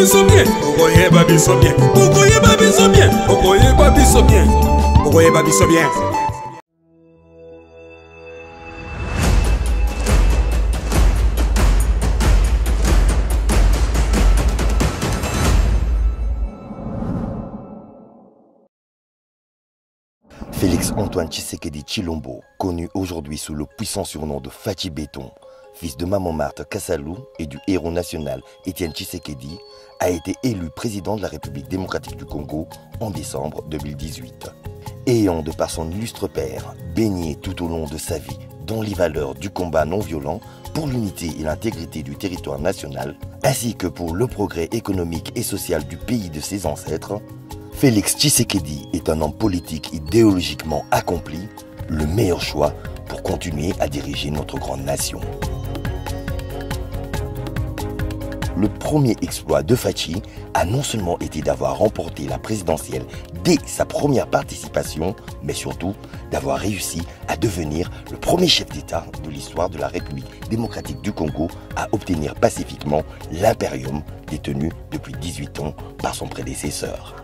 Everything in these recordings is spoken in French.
biso bien. Okoyeba biso bien. Okoyeba biso bien. Okoyeba biso bien. Okoyeba biso bien. Félix-Antoine Tshisekedi Tshilombo, connu aujourd'hui sous le puissant surnom de Fachi Béton, fils de Maman Marthe Kassalou et du héros national Étienne Tshisekedi, a été élu président de la République démocratique du Congo en décembre 2018. Ayant, de par son illustre père, baigné tout au long de sa vie dans les valeurs du combat non violent pour l'unité et l'intégrité du territoire national, ainsi que pour le progrès économique et social du pays de ses ancêtres, Félix Tshisekedi est un homme politique idéologiquement accompli, le meilleur choix pour continuer à diriger notre grande nation. Le premier exploit de Fachi a non seulement été d'avoir remporté la présidentielle dès sa première participation, mais surtout d'avoir réussi à devenir le premier chef d'État de l'histoire de la République démocratique du Congo à obtenir pacifiquement l'impérium détenu depuis 18 ans par son prédécesseur.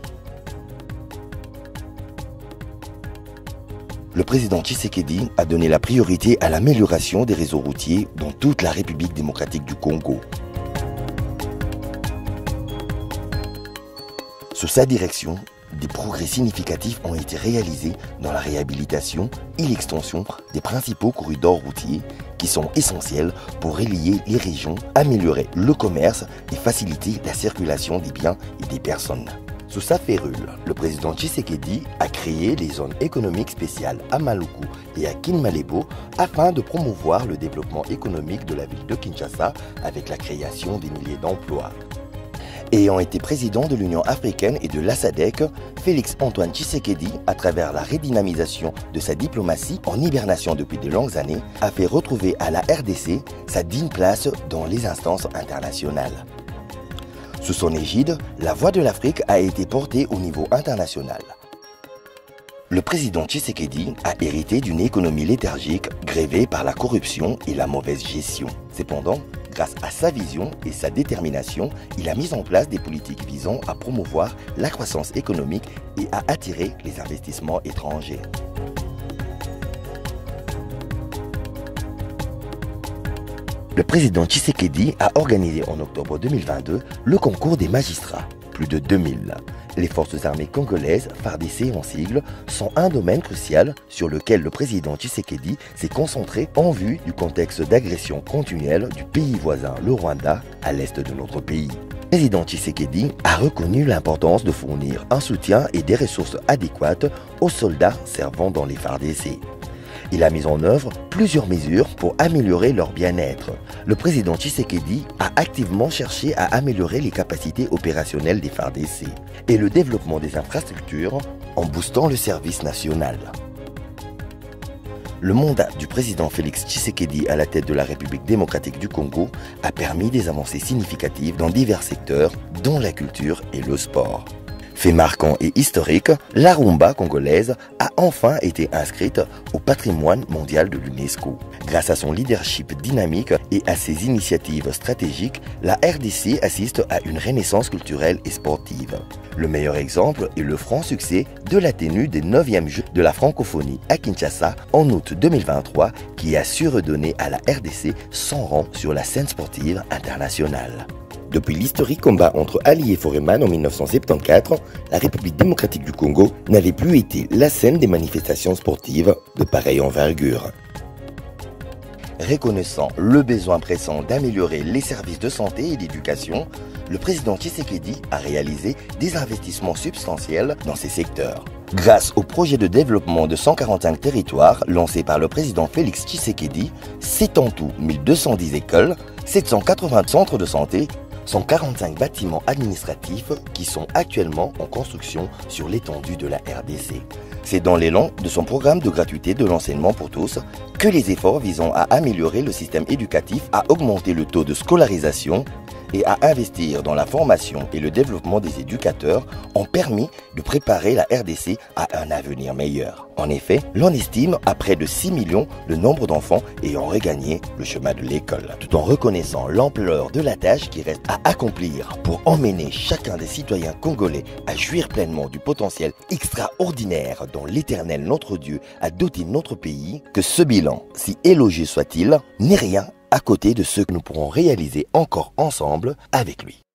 Le président Tshisekedi a donné la priorité à l'amélioration des réseaux routiers dans toute la République démocratique du Congo. Sous sa direction, des progrès significatifs ont été réalisés dans la réhabilitation et l'extension des principaux corridors routiers qui sont essentiels pour relier les régions, améliorer le commerce et faciliter la circulation des biens et des personnes. Sous sa férule, le président Tshisekedi a créé les zones économiques spéciales à Maluku et à Kinmalebo afin de promouvoir le développement économique de la ville de Kinshasa avec la création des milliers d'emplois. Ayant été président de l'Union africaine et de la SADC, Félix-Antoine Tshisekedi, à travers la redynamisation de sa diplomatie en hibernation depuis de longues années, a fait retrouver à la RDC sa digne place dans les instances internationales. Sous son égide, la voix de l'Afrique a été portée au niveau international. Le président Tshisekedi a hérité d'une économie léthargique grévée par la corruption et la mauvaise gestion. Cependant, grâce à sa vision et sa détermination, il a mis en place des politiques visant à promouvoir la croissance économique et à attirer les investissements étrangers. Le président Tshisekedi a organisé en octobre 2022 le concours des magistrats, plus de 2000. Les forces armées congolaises, FARDC en sigle, sont un domaine crucial sur lequel le président Tshisekedi s'est concentré en vue du contexte d'agression continuelle du pays voisin, le Rwanda, à l'est de notre pays. Le président Tshisekedi a reconnu l'importance de fournir un soutien et des ressources adéquates aux soldats servant dans les FARDC. Il a mis en œuvre plusieurs mesures pour améliorer leur bien-être. Le président Tshisekedi a activement cherché à améliorer les capacités opérationnelles des FARDC et le développement des infrastructures en boostant le service national. Le mandat du président Félix Tshisekedi à la tête de la République démocratique du Congo a permis des avancées significatives dans divers secteurs, dont la culture et le sport. Fait marquant et historique, la rumba congolaise a enfin été inscrite au patrimoine mondial de l'UNESCO. Grâce à son leadership dynamique et à ses initiatives stratégiques, la RDC assiste à une renaissance culturelle et sportive. Le meilleur exemple est le franc succès de la tenue des 9e Jeux de la francophonie à Kinshasa en août 2023 qui a su redonner à la RDC son rang sur la scène sportive internationale. Depuis l'historique combat entre Ali et Foreman en 1974, la République démocratique du Congo n'avait plus été la scène des manifestations sportives de pareille envergure. Reconnaissant le besoin pressant d'améliorer les services de santé et d'éducation, le président Tshisekedi a réalisé des investissements substantiels dans ces secteurs. Grâce au projet de développement de 145 territoires lancé par le président Félix Tshisekedi, c'est en tout 1210 écoles, 780 centres de santé, 145 bâtiments administratifs qui sont actuellement en construction sur l'étendue de la RDC. C'est dans l'élan de son programme de gratuité de l'enseignement pour tous que les efforts visant à améliorer le système éducatif, à augmenter le taux de scolarisation et à investir dans la formation et le développement des éducateurs ont permis de préparer la RDC à un avenir meilleur. En effet, l'on estime à près de 6 millions le nombre d'enfants ayant regagné le chemin de l'école, tout en reconnaissant l'ampleur de la tâche qui reste à accomplir pour emmener chacun des citoyens congolais à jouir pleinement du potentiel extraordinaire dont l'Éternel notre Dieu a doté notre pays, que ce bilan, si élogieux soit-il, n'est rien à côté de ce que nous pourrons réaliser encore ensemble avec lui.